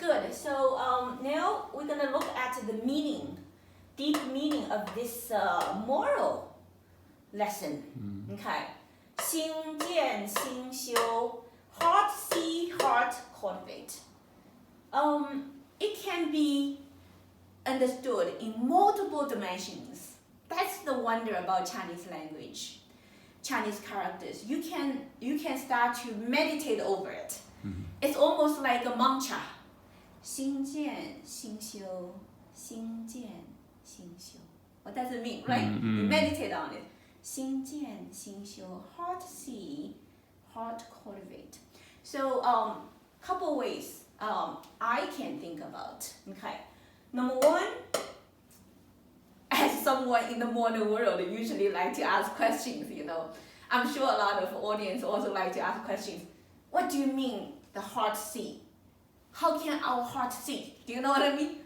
good. So now we're gonna look at the meaning, deep meaning of this moral lesson. Okay. 心见心修, heart see, heart cultivate. It can be understood in multiple dimensions. That's the wonder about Chinese language, Chinese characters. You can start to meditate over it. It's almost like a mantra. 心见心修, 心见心修. What does it mean, right? You meditate on it. 心见心修, heart see, heart cultivate. So, couple ways I can think about. Okay, number one, as someone in the modern world usually like to ask questions, you know. I'm sure a lot of audience also like to ask questions. What do you mean the heart see? How can our heart see? Do you know what I mean?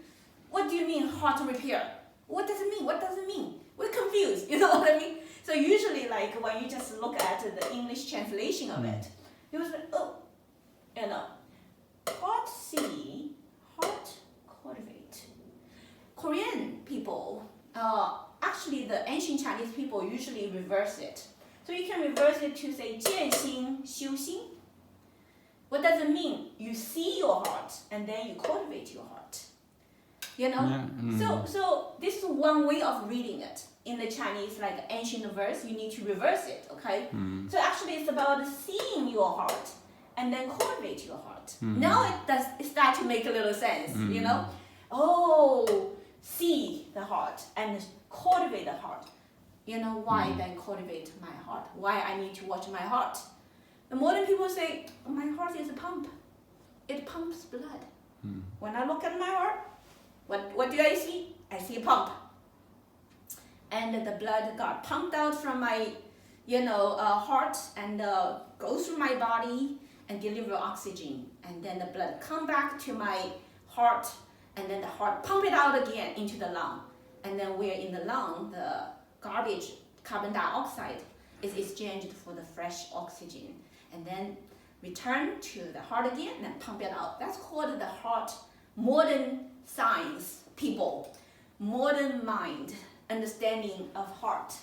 What do you mean heart repair? What does it mean? What does it mean? We're confused, you know what I mean? So usually like when you just look at the English translation of it, you was like, oh, you know, heart see, heart cultivate. Korean people, actually the ancient Chinese people usually reverse it. So you can reverse it to say 见心修心. What does it mean? You see your heart and then you cultivate your heart. You know? Yeah. So this is one way of reading it. In the Chinese, like ancient verse, you need to reverse it, okay? So actually it's about seeing your heart and then cultivate your heart. Now it starts to make a little sense, you know? Oh, see the heart and cultivate the heart. You know why then cultivate my heart? Why I need to watch my heart? The modern people say, my heart is a pump. It pumps blood. When I look at my heart, what do I see? I see a pump. And the blood got pumped out from my, heart and goes through my body and deliver oxygen. And then the blood come back to my heart, and then the heart pump it out again into the lung. And then where in the lung, the garbage carbon dioxide is exchanged for the fresh oxygen. And then return to the heart again and then pump it out. That's called the heart. Modern science people, modern mind, understanding of heart.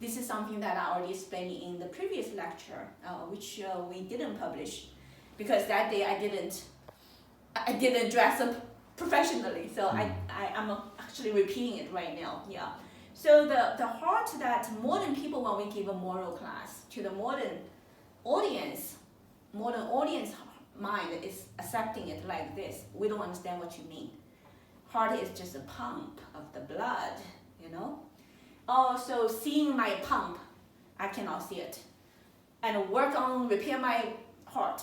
This is something that I already explained in the previous lecture, which we didn't publish because that day I didn't dress up professionally, so I'm actually repeating it right now. Yeah. So the heart that modern people, when we give a moral class to the modern audience mind is accepting it like this. We don't understand what you mean. Heart is just a pump of the blood, you know. Oh, so seeing my pump, I cannot see it. And work on repair my heart,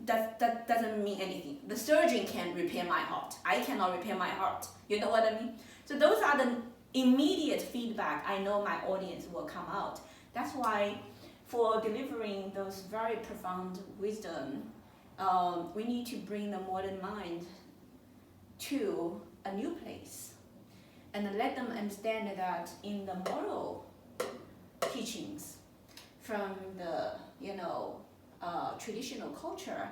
that doesn't mean anything. The surgeon can repair my heart. I cannot repair my heart. You know what I mean? So those are the immediate feedback I know my audience will come out. That's why for delivering those very profound wisdom, we need to bring the modern mind to a new place and let them understand that in the moral teachings from the traditional culture,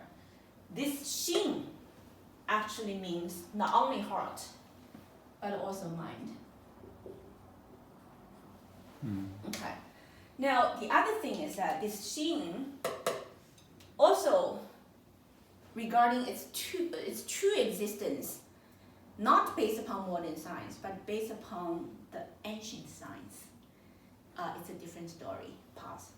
this xin actually means not only heart but also mind. Okay. Now the other thing is that this xin also regarding its true existence, not based upon modern science, but based upon the ancient science. It's a different story. Pause.